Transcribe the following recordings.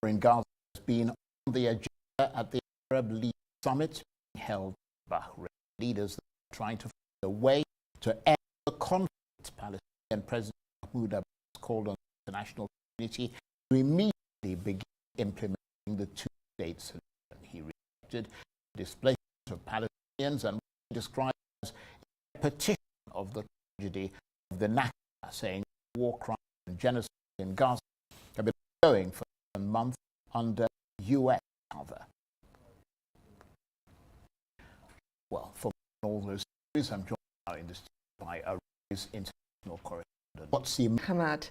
in Gaza has been on the agenda at the Arab League summit held in Bahrain. Leaders are trying to find a way to end the conflict. Palestinian President Mahmoud Abbas called on the international community to immediately begin implementing the two-state solution. He rejected the displacement of Palestinians and what he described as a petition of the tragedy of the Nakba, saying war crimes and genocide in Gaza have been ongoing for 7 months under U.S. cover. Well, for all those stories, I'm joined now in the studio by Arise international correspondent. What's the Hamad,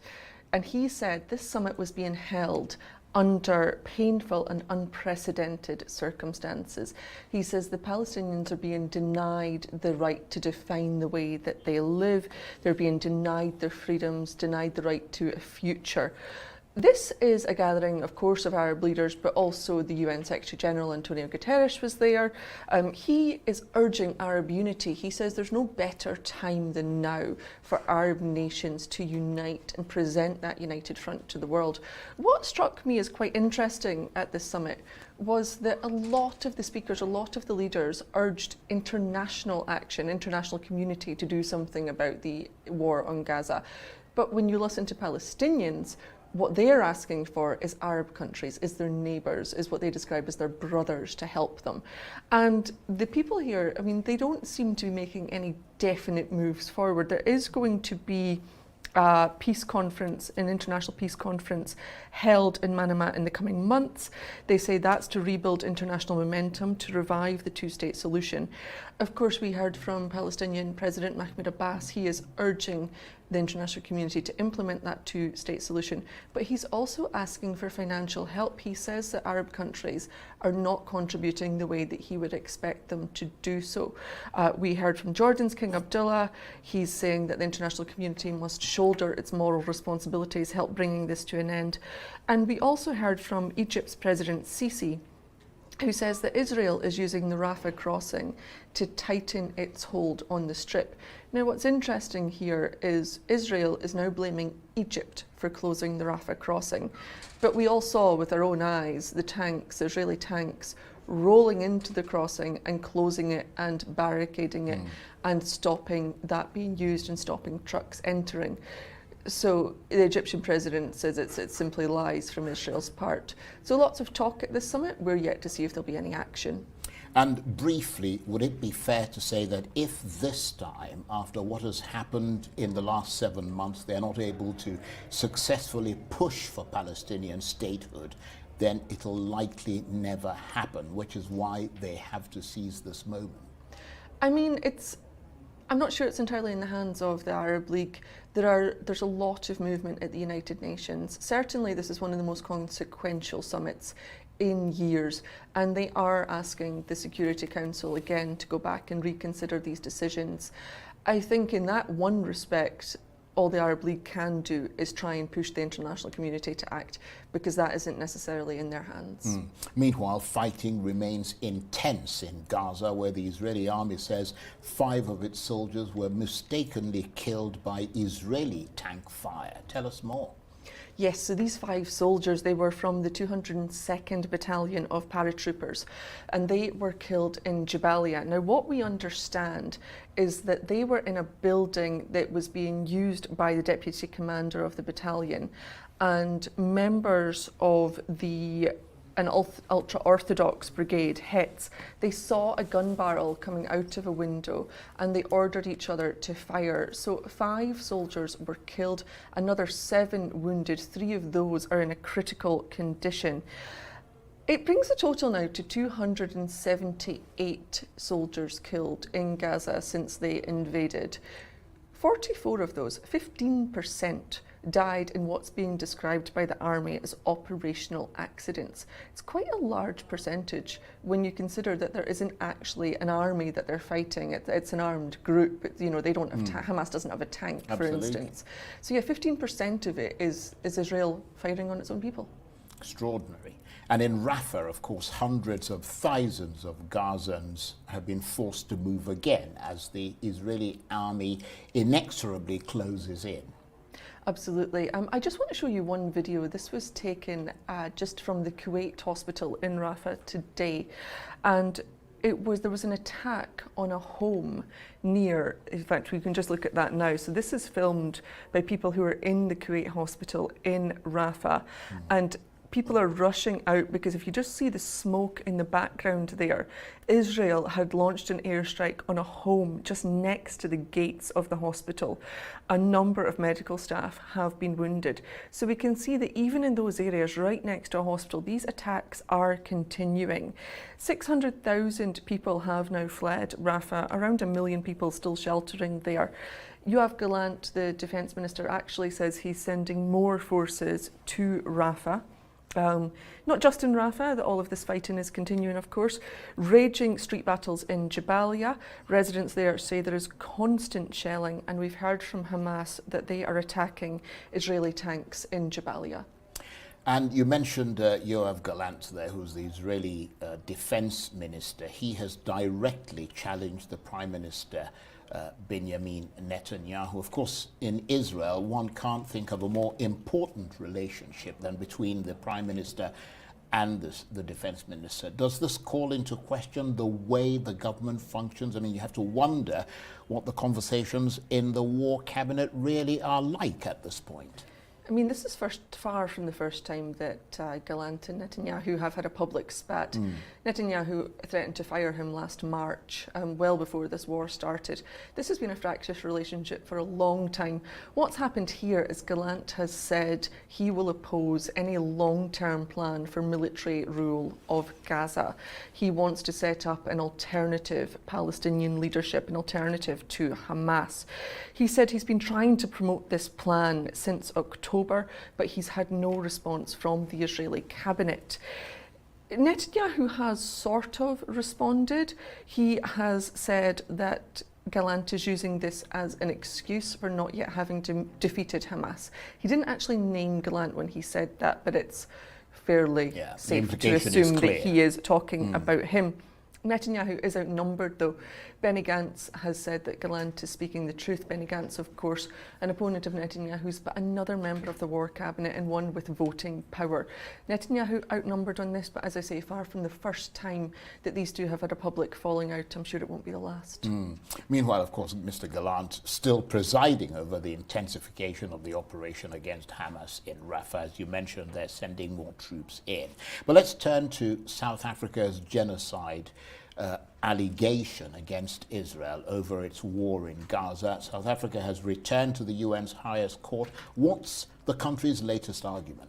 and he said this summit was being held under painful and unprecedented circumstances. He says the Palestinians are being denied the right to define the way that they live. They're being denied their freedoms, denied the right to a future. This is a gathering, of course, of Arab leaders, but also the UN Secretary General Antonio Guterres was there. He is urging Arab unity. He says there's no better time than now for Arab nations to unite and present that united front to the world. What struck me as quite interesting at this summit was that a lot of the speakers, a lot of the leaders urged international action, international community to do something about the war on Gaza. But when you listen to Palestinians, what they're asking for is Arab countries, is their neighbours, is what they describe as their brothers to help them. And the people here, I mean, they don't seem to be making any definite moves forward. There is going to be a peace conference, an international peace conference held in Manama in the coming months. They say that's to rebuild international momentum, to revive the two-state solution. Of course, we heard from Palestinian President Mahmoud Abbas. He is urging the international community to implement that two-state solution, but he's also asking for financial help. He says that Arab countries are not contributing the way that he would expect them to do so. We heard from Jordan's King Abdullah. He's saying that the international community must shoulder its moral responsibilities, help bringing this to an end. And we also heard from Egypt's President Sisi, who says that Israel is using the Rafah crossing to tighten its hold on the Strip. Now, what's interesting here is Israel is now blaming Egypt for closing the Rafah crossing. But we all saw with our own eyes the tanks, Israeli tanks, rolling into the crossing and closing it and barricading it and stopping that being used and stopping trucks entering. So the Egyptian president says it's simply lies from Israel's part. So lots of talk at this summit. We're yet to see if there'll be any action. And briefly, would it be fair to say that if this time, after what has happened in the last 7 months, they're not able to successfully push for Palestinian statehood, then it'll likely never happen, which is why they have to seize this moment? I mean, I'm not sure it's entirely in the hands of the Arab League. There's a lot of movement at the United Nations. Certainly this is one of the most consequential summits in years, and they are asking the Security Council again to go back and reconsider these decisions. I think in that one respect, all the Arab League can do is try and push the international community to act, because that isn't necessarily in their hands. Meanwhile, fighting remains intense in Gaza, where the Israeli army says 5 of its soldiers were mistakenly killed by Israeli tank fire. Tell us more. Yes, so these 5 soldiers, they were from the 202nd Battalion of paratroopers, and they were killed in Jabalia. Now, what we understand is that they were in a building that was being used by the deputy commander of the battalion, and members of an ultra-Orthodox brigade, Hetz, they saw a gun barrel coming out of a window and they ordered each other to fire. So 5 soldiers were killed, another 7 wounded. 3 of those are in a critical condition. It brings the total now to 278 soldiers killed in Gaza since they invaded. 44 of those, 15%, died in what's being described by the army as operational accidents. It's quite a large percentage when you consider that there isn't actually an army that they're fighting. It's an armed group. You know, they don't have Hamas doesn't have a tank, for instance. So yeah, 15% of it is Israel firing on its own people. Extraordinary. And in Rafah, of course, hundreds of thousands of Gazans have been forced to move again as the Israeli army inexorably closes in. Absolutely. I just want to show you one video. This was taken just from the Kuwait hospital in Rafah today, and there was an attack on a home near, in fact we can just look at that now. So this is filmed by people who are in the Kuwait hospital in Rafah, and people are rushing out because if you just see the smoke in the background there, Israel had launched an airstrike on a home just next to the gates of the hospital. A number of medical staff have been wounded. So we can see that even in those areas right next to a hospital, these attacks are continuing. 600,000 people have now fled Rafah, around 1 million people still sheltering there. Yoav Galant, the defence minister, actually says he's sending more forces to Rafah. Not just in Rafah, that all of this fighting is continuing, of course. Raging street battles in Jabalia. Residents there say there is constant shelling, and we've heard from Hamas that they are attacking Israeli tanks in Jabalia. And you mentioned Yoav Galant there, who's the Israeli defense minister. He has directly challenged the Prime Minister Benjamin Netanyahu. Of course, in Israel, one can't think of a more important relationship than between the Prime Minister and the Defense Minister. Does this call into question the way the government functions? I mean, you have to wonder what the conversations in the war cabinet really are like at this point. I mean, this is far from the first time that Galant and Netanyahu have had a public spat. Netanyahu threatened to fire him last March, well before this war started. This has been a fractious relationship for a long time. What's happened here is Galant has said he will oppose any long-term plan for military rule of Gaza. He wants to set up an alternative Palestinian leadership, an alternative to Hamas. He said he's been trying to promote this plan since October, but he's had no response from the Israeli cabinet. Netanyahu has sort of responded. He has said that Galant is using this as an excuse for not yet having defeated Hamas. He didn't actually name Galant when he said that, but it's fairly safe to assume that he is talking about him. Netanyahu is outnumbered though. Benny Gantz has said that Galant is speaking the truth. Benny Gantz, of course, an opponent of Netanyahu's, but another member of the war cabinet and one with voting power. Netanyahu outnumbered on this, but as I say, far from the first time that these two have had a public falling out. I'm sure it won't be the last. Meanwhile, of course, Mr. Galant still presiding over the intensification of the operation against Hamas in Rafah. As you mentioned, they're sending more troops in. But let's turn to South Africa's genocide allegation against Israel over its war in Gaza. South Africa has returned to the UN's highest court. What's the country's latest argument?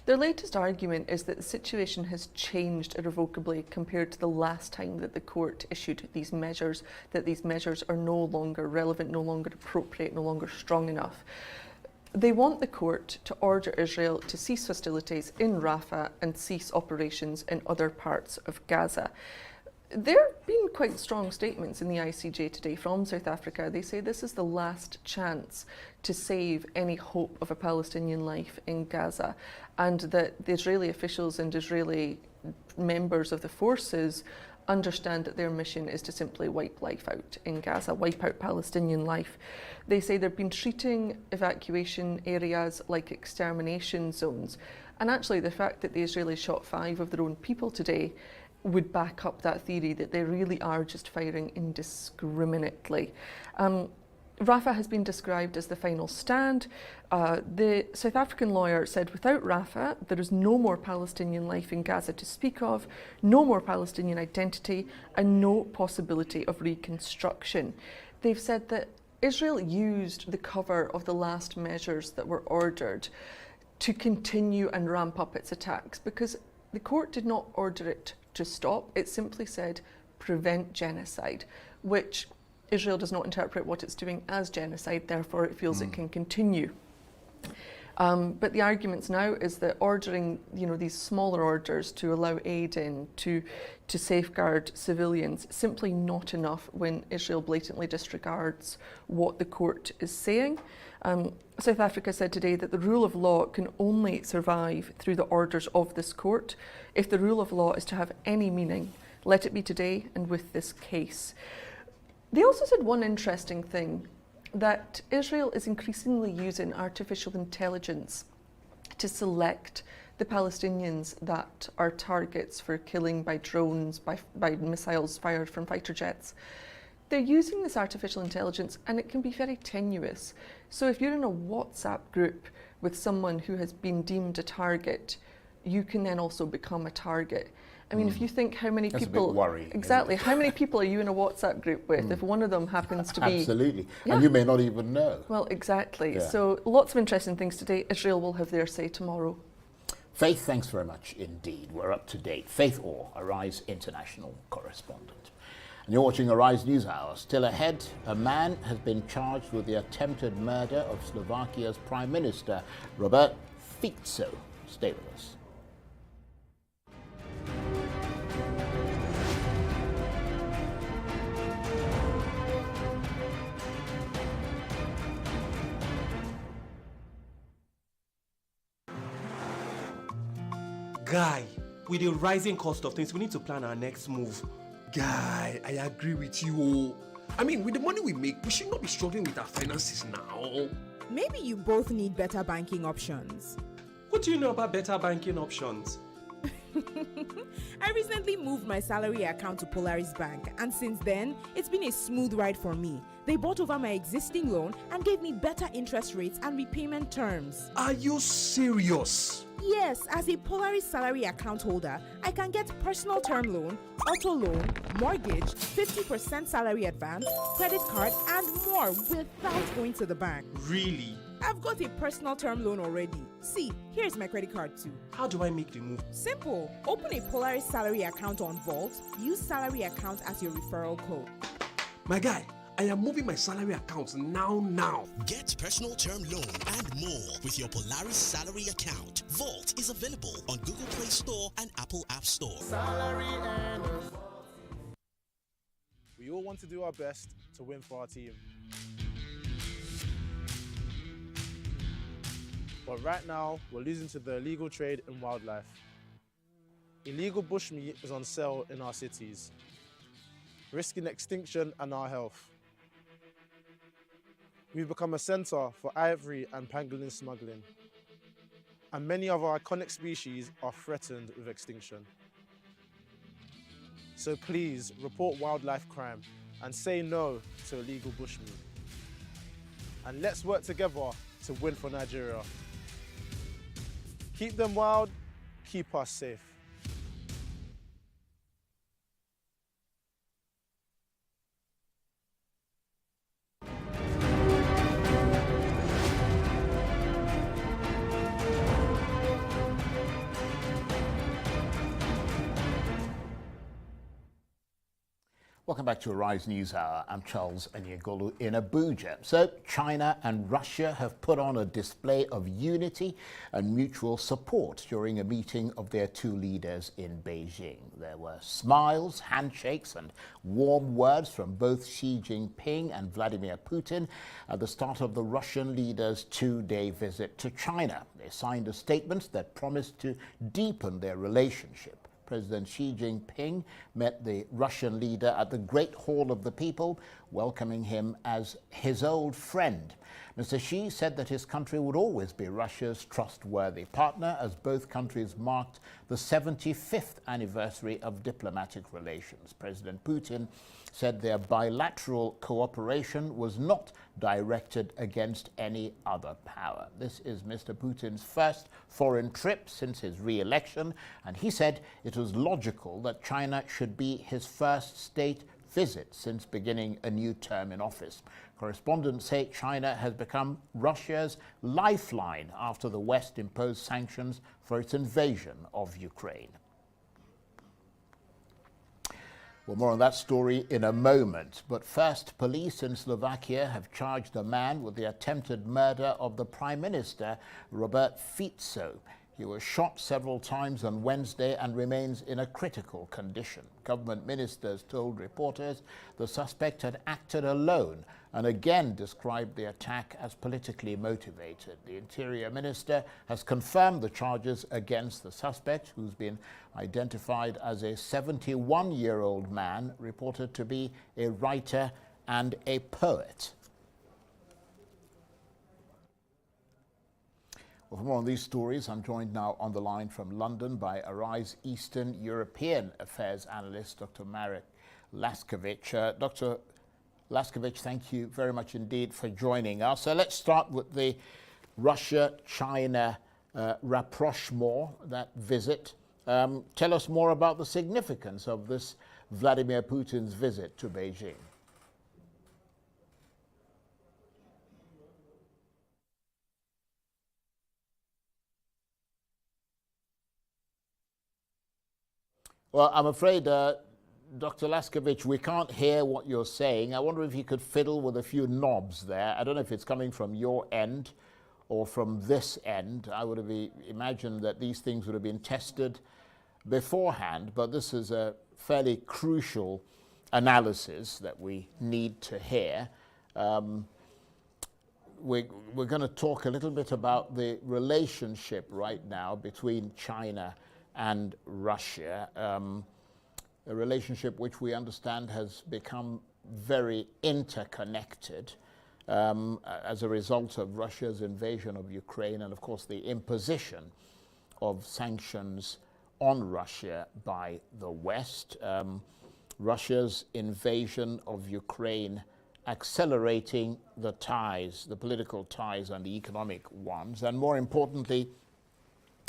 Their latest argument is that the situation has changed irrevocably compared to the last time that the court issued these measures, that these measures are no longer relevant, no longer appropriate, no longer strong enough. They want the court to order Israel to cease hostilities in Rafah and cease operations in other parts of Gaza. There have been quite strong statements in the ICJ today from South Africa. They say this is the last chance to save any hope of a Palestinian life in Gaza, and that the Israeli officials and Israeli members of the forces understand that their mission is to simply wipe life out in Gaza, wipe out Palestinian life. They say they've been treating evacuation areas like extermination zones, and actually the fact that the Israelis shot 5 of their own people today would back up that theory that they really are just firing indiscriminately. Rafah has been described as the final stand. The South African lawyer said without Rafah, there is no more Palestinian life in Gaza to speak of, no more Palestinian identity, and no possibility of reconstruction. They've said that Israel used the cover of the last measures that were ordered to continue and ramp up its attacks, because the court did not order it to stop. It simply said prevent genocide, which Israel does not interpret what it's doing as genocide, therefore it feels it can continue. But the arguments now is that ordering, these smaller orders to allow aid in, to safeguard civilians, simply not enough when Israel blatantly disregards what the court is saying. South Africa said today that the rule of law can only survive through the orders of this court. If the rule of law is to have any meaning, let it be today and with this case. They also said one interesting thing. that Israel is increasingly using artificial intelligence to select the Palestinians that are targets for killing by drones, by missiles fired from fighter jets. They're using this artificial intelligence and it can be very tenuous. So if you're in a WhatsApp group with someone who has been deemed a target, you can then also become a target. I mean, if you think how many That's people... a bit worrying. Exactly. How many people are you in a WhatsApp group with if one of them happens to be... Absolutely. Yeah. And you may not even know. Well, exactly. Yeah. So lots of interesting things today. Israel will have their say tomorrow. Faith, thanks very much indeed. We're up to date. Faith Orr, Arise international correspondent. And you're watching Arise News Hour. Still ahead, a man has been charged with the attempted murder of Slovakia's Prime Minister, Robert Fico. Stay with us. Guy, with the rising cost of things, we need to plan our next move. Guy, I agree with you. I mean, with the money we make, we should not be struggling with our finances now. Maybe you both need better banking options. What do you know about better banking options? I recently moved my salary account to Polaris Bank, and since then, it's been a smooth ride for me. They bought over my existing loan and gave me better interest rates and repayment terms. Are you serious? Yes, as a Polaris salary account holder, I can get personal term loan, auto loan, mortgage, 50% salary advance, credit card, and more without going to the bank. Really? I've got a personal term loan already. See, here's my credit card too. How do I make the move? Simple. Open a Polaris salary account on Vault. Use salary account as your referral code. My guy, I am moving my salary account now. Get personal term loan and more with your Polaris salary account. Vault is available on Google Play Store and Apple App Store. We all want to do our best to win for our team. But right now, we're losing to the illegal trade in wildlife. Illegal bushmeat is on sale in our cities, risking extinction and our health. We've become a centre for ivory and pangolin smuggling, and many of our iconic species are threatened with extinction. So please report wildlife crime and say no to illegal bushmeat. And let's work together to win for Nigeria. Keep them wild, keep us safe. Welcome back to Arise News Hour. I'm Charles Anyagolu in Abuja. So China and Russia have put on a display of unity and mutual support during a meeting of their two leaders in Beijing. There were smiles, handshakes and warm words from both Xi Jinping and Vladimir Putin at the start of the Russian leaders' two-day visit to China. They signed a statement that promised to deepen their relationship. President Xi Jinping met the Russian leader at the Great Hall of the People, welcoming him as his old friend. Mr. Xi said that his country would always be Russia's trustworthy partner as both countries marked the 75th anniversary of diplomatic relations. President Putin said their bilateral cooperation was not directed against any other power. This is Mr. Putin's first foreign trip since his re-election, and he said it was logical that China should be his first state visit since beginning a new term in office. Correspondents say China has become Russia's lifeline after the West imposed sanctions for its invasion of Ukraine. Well, more on that story in a moment. But first, police in Slovakia have charged a man with the attempted murder of the Prime Minister, Robert Fico. He was shot several times on Wednesday and remains in a critical condition. Government ministers told reporters the suspect had acted alone and again described the attack as politically motivated. The Interior Minister has confirmed the charges against the suspect, who's been identified as a 71-year-old man, reported to be a writer and a poet. Well, for more on these stories, I'm joined now on the line from London by Arise Eastern European Affairs analyst, Dr. Marek Laskovic. Dr. Laskovic, thank you very much indeed for joining us. So let's start with the Russia-China rapprochement, that visit. Tell us more about the significance of this Vladimir Putin's visit to Beijing. Well, I'm afraid, Dr. Laskovic, we can't hear what you're saying. I wonder if you could fiddle with a few knobs there. I don't know if it's coming from your end or from this end. I would have imagined that these things would have been tested beforehand, but this is a fairly crucial analysis that we need to hear. We're going to talk a little bit about the relationship right now between China and Russia, a relationship which we understand has become very interconnected as a result of Russia's invasion of Ukraine and, of course, the imposition of sanctions on Russia by the West. Russia's invasion of Ukraine accelerating the ties, the political ties and the economic ones. And more importantly,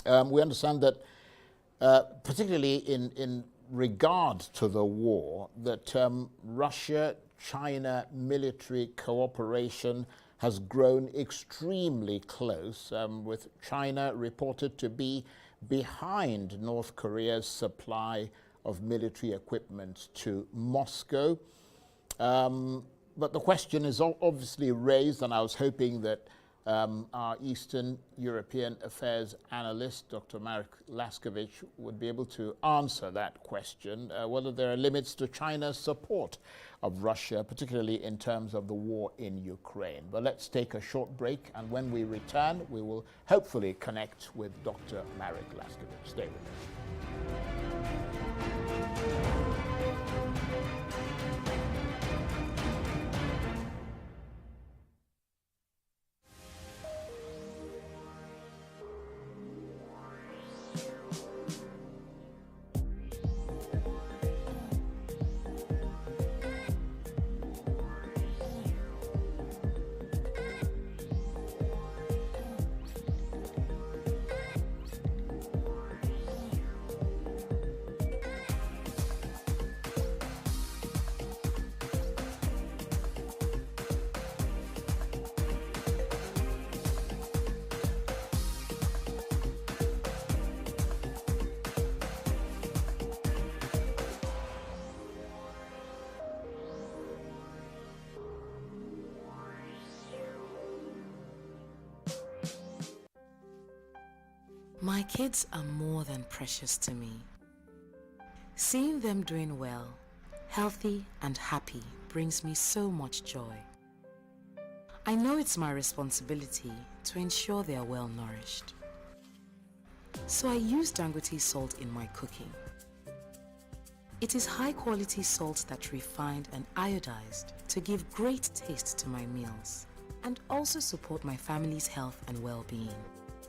we understand that particularly in regard to the war, that Russia-China military cooperation has grown extremely close, with China reported to be behind North Korea's supply of military equipment to Moscow. But the question is obviously raised, and I was hoping that our Eastern European Affairs analyst, Dr. Marek Laskovic, would be able to answer that question, whether there are limits to China's support of Russia, particularly in terms of the war in Ukraine. But let's take a short break, and when we return, we will hopefully connect with Dr. Marek Laskovic. Stay with us. My kids are more than precious to me. Seeing them doing well, healthy and happy brings me so much joy. I know it's my responsibility to ensure they are well nourished. So I use Dangote salt in my cooking. It is high quality salt that's refined and iodized to give great taste to my meals and also support my family's health and well-being.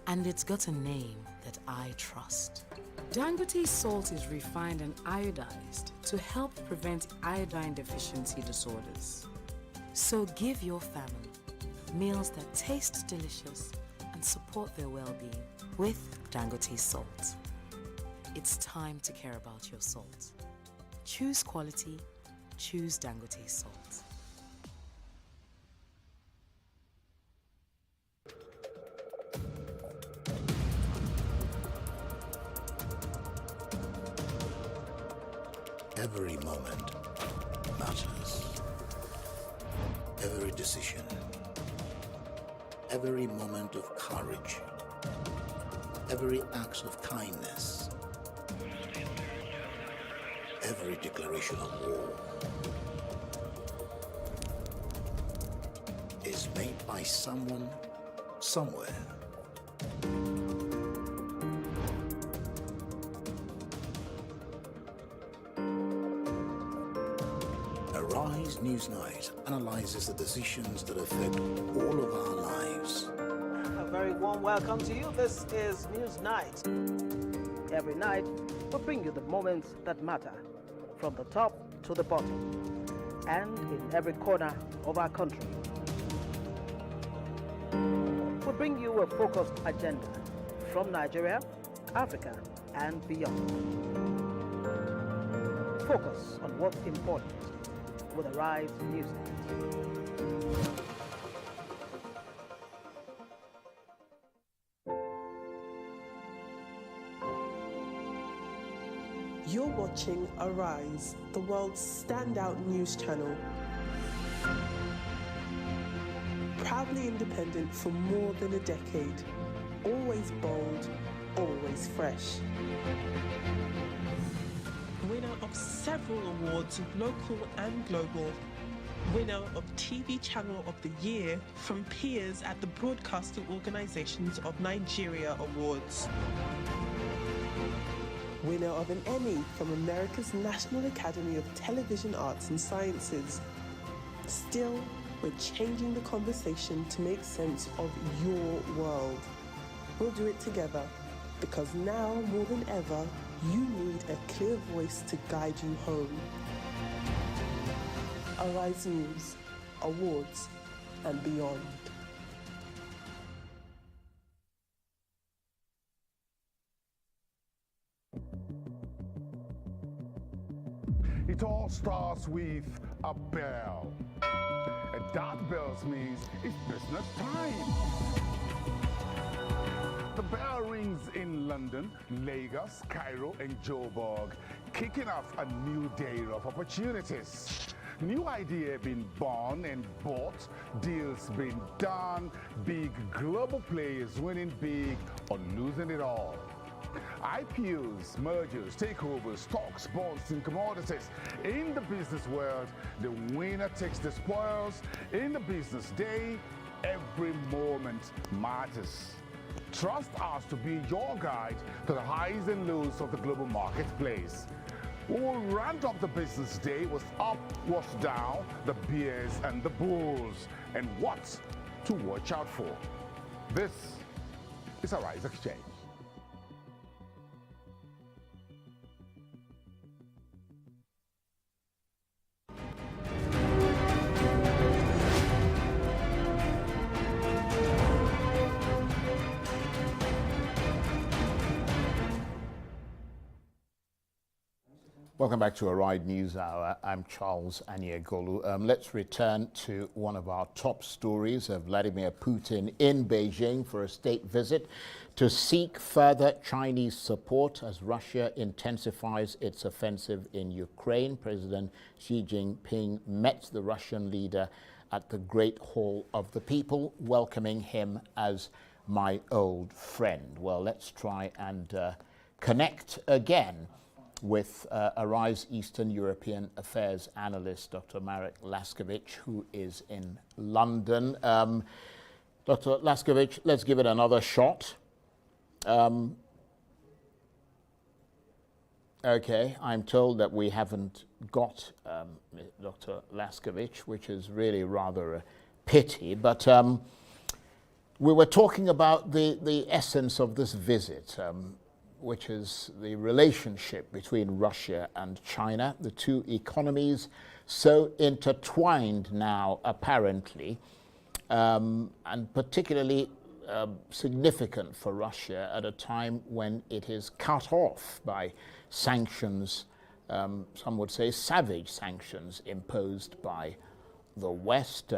And it's got a name that I trust. Dangote salt is refined and iodized to help prevent iodine deficiency disorders. So give your family meals that taste delicious and support their well-being with Dangote salt. It's time to care about your salt. Choose quality, choose Dangote salt. Every moment matters. Every decision. Every moment of courage. Every act of kindness. Every declaration of war is made by someone, somewhere. Arise Newsnight analyzes the decisions that affect all of our lives. A very warm warm welcome to you. This is News Night. Every night, we bring you the moments that matter, from the top to the bottom, and in every corner of our country. We bring you a focused agenda from Nigeria, Africa, and beyond. Focus on what's important with Arise News Night. You're watching Arise, the world's standout news channel. Proudly independent for more than a decade. Always bold, always fresh. Winner of several awards, local and global. Winner of TV Channel of the Year from peers at the Broadcasting Organizations of Nigeria Awards. Winner of an Emmy from America's National Academy of Television Arts and Sciences. Still, we're changing the conversation to make sense of your world. We'll do it together, because now more than ever, you need a clear voice to guide you home. Arise News, awards, and beyond. It all starts with a bell. And that bell means it's business time. The bell rings in London, Lagos, Cairo, and Joburg, kicking off a new day of opportunities. New idea being born and bought, deals being done, big global players winning big or losing it all. IPOs, mergers, takeovers, stocks, bonds, and commodities. In the business world, the winner takes the spoils. In the business day, every moment matters. Trust us to be your guide to the highs and lows of the global marketplace. We will round up the business day with up, what's down, the bears and the bulls, and what to watch out for. This is Arise Exchange. Welcome back to Arise News Hour. I'm Charles Aniegolu. Let's return to one of our top stories of Vladimir Putin in Beijing for a state visit to seek further Chinese support as Russia intensifies its offensive in Ukraine. President Xi Jinping met the Russian leader at the Great Hall of the People, welcoming him as my old friend. Well, let's try and connect again with Arise Eastern European Affairs analyst, Dr. Marek Laskovich, who is in London. Dr. Laskovich, let's give it another shot. Okay, I'm told that we haven't got Dr. Laskovich, which is really rather a pity, but we were talking about the essence of this visit, which is the relationship between Russia and China, the two economies so intertwined now, apparently, and particularly significant for Russia at a time when it is cut off by sanctions, some would say savage sanctions imposed by the West.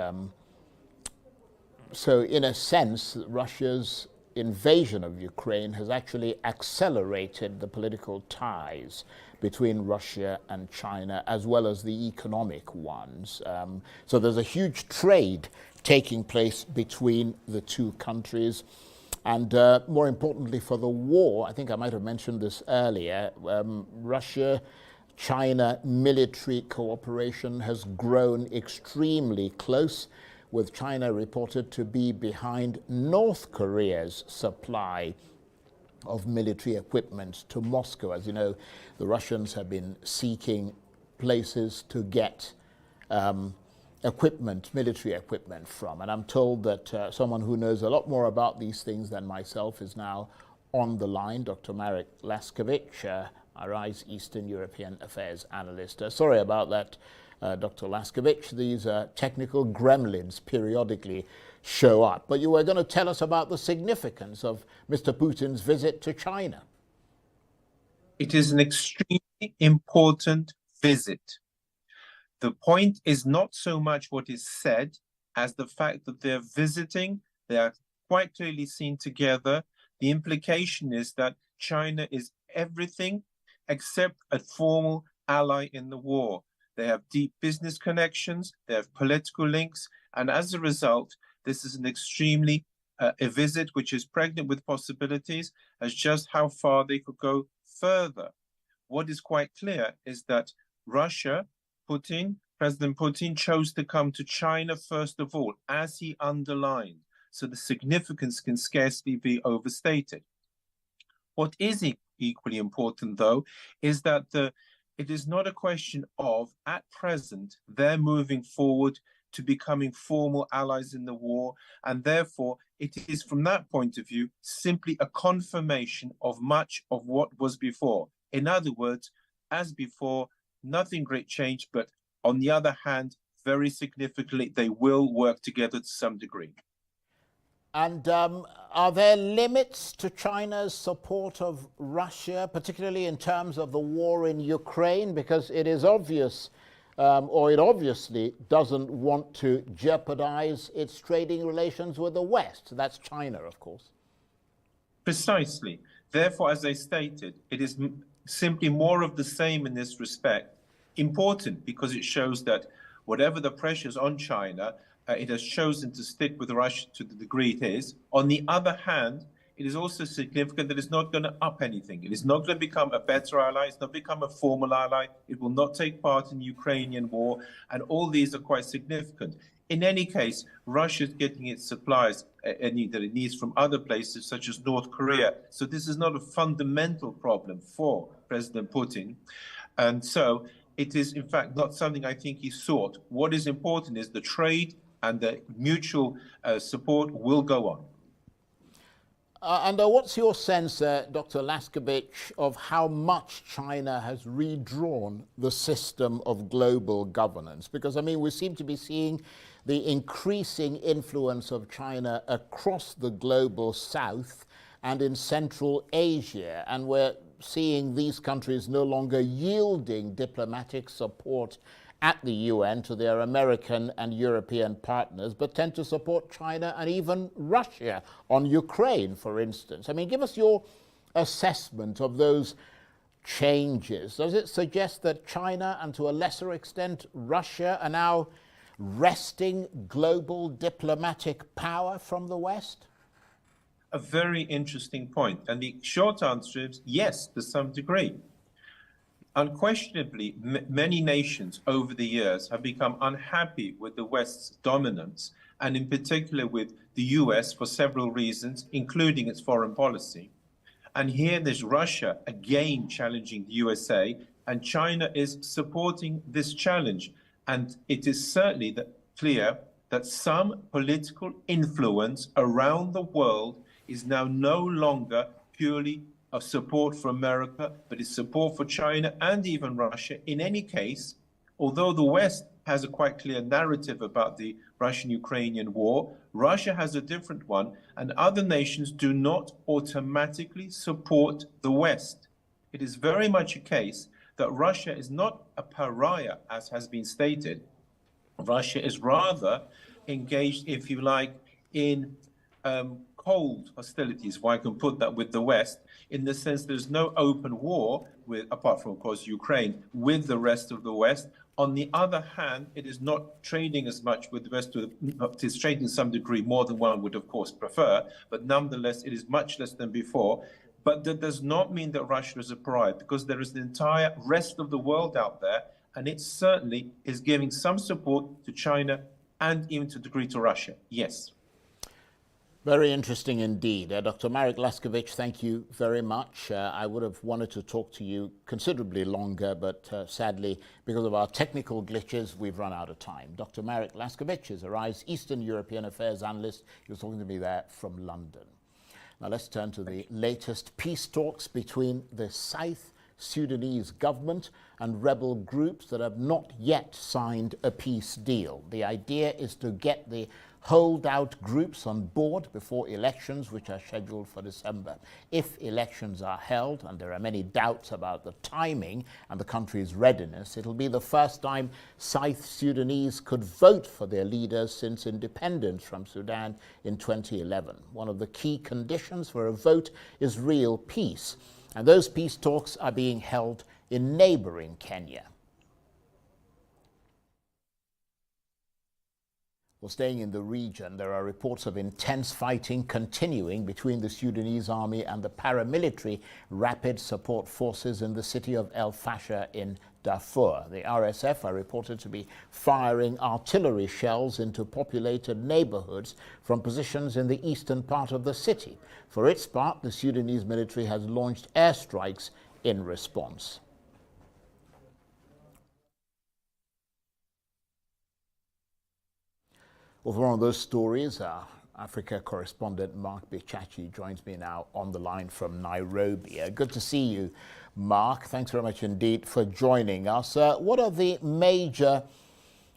So in a sense, Russia's invasion of Ukraine has actually accelerated the political ties between Russia and China, as well as the economic ones. So there's a huge trade taking place between the two countries. And more importantly for the war, I think I might have mentioned this earlier, Russia-China military cooperation has grown extremely close, with China reported to be behind North Korea's supply of military equipment to Moscow. As you know, the Russians have been seeking places to get equipment, military equipment from. And I'm told that someone who knows a lot more about these things than myself is now on the line, Dr. Marek Laskovic, Arise Eastern European Affairs Analyst. Sorry about that, Dr. Laskovic. These technical gremlins periodically show up. But you were going to tell us about the significance of Mr. Putin's visit to China. It is an extremely important visit. The point is not so much what is said as the fact that they're visiting, they are quite clearly seen together. The implication is that China is everything except a formal ally in the war. They have deep business connections, they have political links, and as a result, this is an extremely a visit which is pregnant with possibilities as just how far they could go further. What is quite clear is that Russia, President Putin chose to come to China first of all, as he underlined. So the significance can scarcely be overstated. What is equally important, though, is that it is not a question of, at present, they're moving forward to becoming formal allies in the war, and therefore it is from that point of view simply a confirmation of much of what was before. In other words, as before, nothing great changed, but on the other hand, very significantly, they will work together to some degree. And are there limits to China's support of Russia, particularly in terms of the war in Ukraine? Because it is obvious, or it obviously doesn't want to jeopardize its trading relations with the West. That's China, of course. Precisely. Therefore, as I stated, it is simply more of the same in this respect. Important because it shows that whatever the pressures on China, it has chosen to stick with Russia to the degree it is. On the other hand, it is also significant that it's not going to up anything. It is not going to become a better ally. It's not become a formal ally. It will not take part in the Ukrainian war. And all these are quite significant. In any case, Russia is getting its supplies that it needs from other places, such as North Korea. So this is not a fundamental problem for President Putin. And so it is, in fact, not something I think he sought. What is important is the trade and the mutual support will go on. And what's your sense, Dr. Laskovic, of how much China has redrawn the system of global governance? Because, I mean, we seem to be seeing the increasing influence of China across the global south and in Central Asia. And we're seeing these countries no longer yielding diplomatic support at the UN to their American and European partners, but tend to support China and even Russia on Ukraine, for instance. I mean, give us your assessment of those changes. Does it suggest that China, and to a lesser extent Russia, are now wresting global diplomatic power from the West? A very interesting point. And the short answer is yes, to some degree. Unquestionably, many nations over the years have become unhappy with the West's dominance, and in particular with the US for several reasons, including its foreign policy. And here there's Russia again challenging the USA, and China is supporting this challenge. And it is certainly clear that some political influence around the world is now no longer purely of support for America, but it's support for China and even Russia. In any case, although the West has a quite clear narrative about the Russian-Ukrainian war, Russia has a different one, and other nations do not automatically support the West. It is very much a case that Russia is not a pariah, as has been stated. Russia is rather engaged, if you like, in cold hostilities, if I can put that, with the West, in the sense there's no open war, apart from, of course, Ukraine, with the rest of the West. On the other hand, it is not trading as much with the rest of it is trading to some degree more than one would, of course, prefer, but nonetheless, it is much less than before. But that does not mean that Russia is a pariah, because there is the entire rest of the world out there, and it certainly is giving some support to China and even to a degree to Russia, yes. Very interesting indeed. Dr. Marek Laskovich, thank you very much. I would have wanted to talk to you considerably longer, but sadly, because of our technical glitches, we've run out of time. Dr. Marek Laskovich is Arise Eastern European Affairs Analyst. He was talking to me there from London. Now let's turn to the latest peace talks between the South Sudanese government and rebel groups that have not yet signed a peace deal. The idea is to get the holdout groups on board before elections, which are scheduled for December. If elections are held, and there are many doubts about the timing and the country's readiness, it'll be the first time South Sudanese could vote for their leaders since independence from Sudan in 2011. One of the key conditions for a vote is real peace, and those peace talks are being held in neighboring Kenya. Well, staying in the region, there are reports of intense fighting continuing between the Sudanese army and the paramilitary Rapid Support Forces in the city of El Fasher in Darfur. The RSF are reported to be firing artillery shells into populated neighborhoods from positions in the eastern part of the city. For its part, the Sudanese military has launched airstrikes in response. Well, for one of those stories, our Africa correspondent Mark Bichachi joins me now on the line from Nairobi. Good to see you, Mark. Thanks very much indeed for joining us. What are the major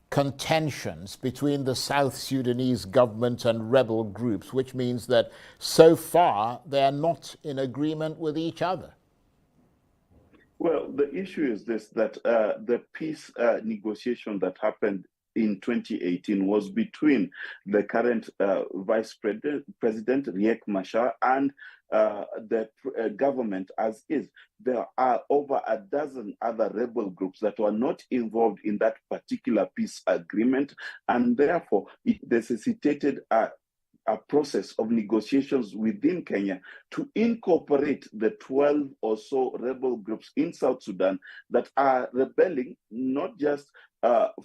contentions between the South Sudanese government and rebel groups, which means that so far they're not in agreement with each other? Well, the issue is this, that the peace negotiation that happened in 2018 was between the current Vice President Riek Machar and the government as is. There are over a dozen other rebel groups that were not involved in that particular peace agreement, and therefore it necessitated a process of negotiations within Kenya to incorporate the 12 or so rebel groups in South Sudan that are rebelling, not just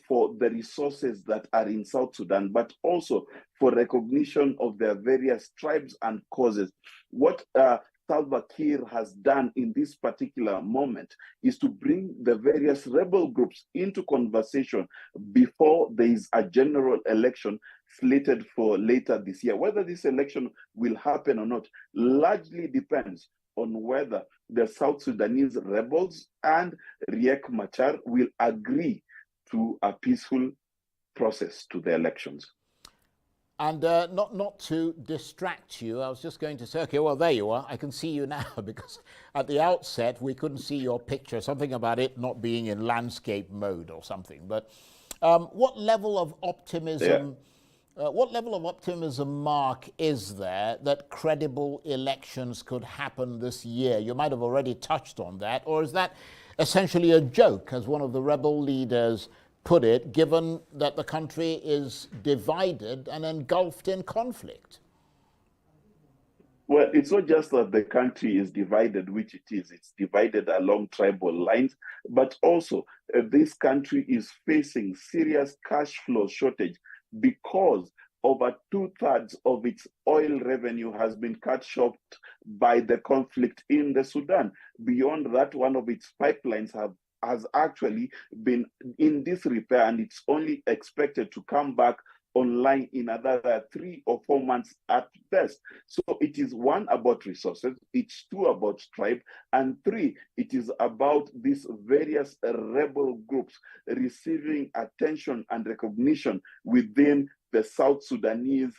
for the resources that are in South Sudan, but also for recognition of their various tribes and causes. What Salva Kiir has done in this particular moment is to bring the various rebel groups into conversation before there is a general election slated for later this year. Whether this election will happen or not largely depends on whether the South Sudanese rebels and Riek Machar will agree to a peaceful process to the elections. And not to distract you, I was just going to say, okay, well, there you are. I can see you now, because at the outset, we couldn't see your picture, something about it not being in landscape mode or something. But what level of optimism, Mark, is there that credible elections could happen this year? You might have already touched on that. Or is that essentially a joke, as one of the rebel leaders put it, given that the country is divided and engulfed in conflict? Well, it's not just that the country is divided, which it is. It's divided along tribal lines, but also this country is facing serious cash flow shortage because over 2/3 of its oil revenue has been cut short by the conflict in the Sudan. Beyond that, one of its pipelines has actually been in disrepair, and it's only expected to come back online in another 3 or 4 months at best. So it is one, about resources, it's two, about tribe, and three, it is about these various rebel groups receiving attention and recognition within the South Sudanese,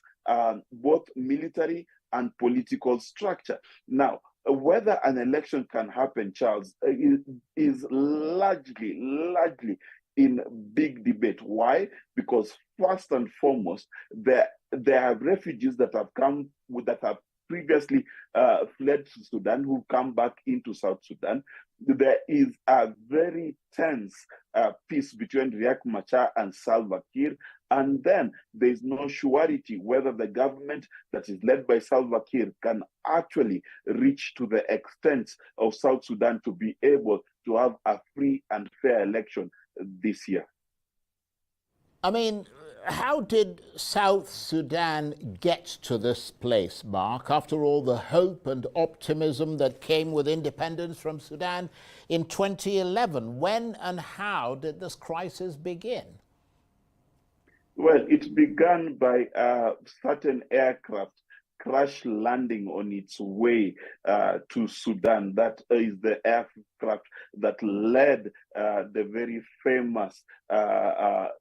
both military and political structure. Now, whether an election can happen, Charles, is largely in big debate. Why? Because first and foremost, there are refugees that have come, that have previously fled to Sudan, who come back into South Sudan. There is a very tense peace between Riek Machar and Salva Kiir. And then there's no surety whether the government that is led by Salva Kiir can actually reach to the extent of South Sudan to be able to have a free and fair election this year. I mean, how did South Sudan get to this place, Mark, after all the hope and optimism that came with independence from Sudan in 2011? When and how did this crisis begin? Well, it began by certain aircraft crash landing on its way to Sudan. That is the aircraft that led the very famous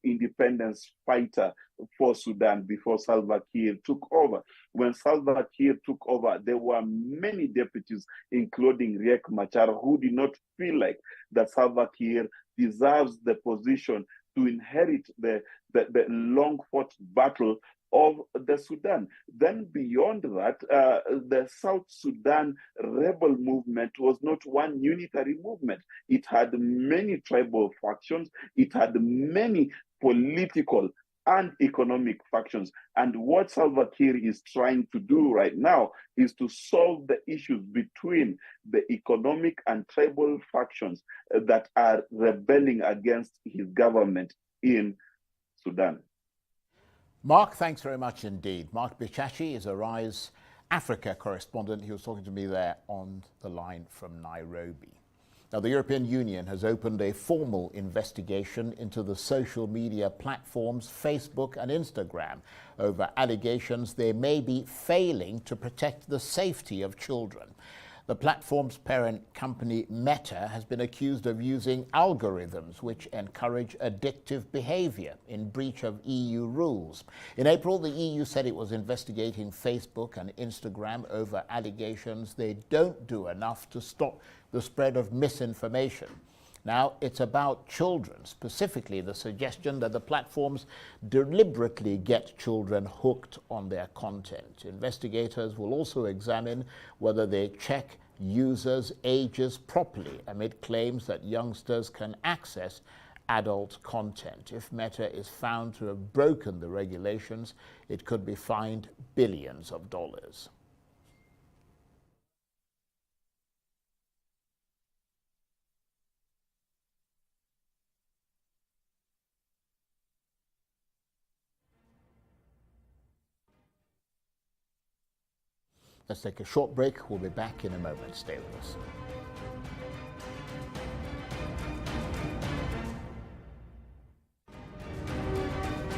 independence fighter for Sudan before Salva Kiir took over. When Salva Kiir took over, there were many deputies, including Riek Machar, who did not feel like that Salva Kiir deserves the position to inherit the long-fought battle of the Sudan. Then beyond that, the South Sudan rebel movement was not one unitary movement. It had many tribal factions. It had many political and economic factions. And what Salva Kiir is trying to do right now is to solve the issues between the economic and tribal factions that are rebelling against his government in Sudan. Mark, thanks very much indeed. Mark Bichachi is a Rise Africa correspondent. He was talking to me there on the line from Nairobi. Now, the European Union has opened a formal investigation into the social media platforms Facebook and Instagram over allegations they may be failing to protect the safety of children. The platform's parent company, Meta, has been accused of using algorithms which encourage addictive behavior in breach of EU rules. In April, the EU said it was investigating Facebook and Instagram over allegations they don't do enough to stop the spread of misinformation. Now, it's about children, specifically the suggestion that the platforms deliberately get children hooked on their content. Investigators will also examine whether they check users' ages properly amid claims that youngsters can access adult content. If Meta is found to have broken the regulations, it could be fined billions of dollars. Let's take a short break. We'll be back in a moment. Stay with us.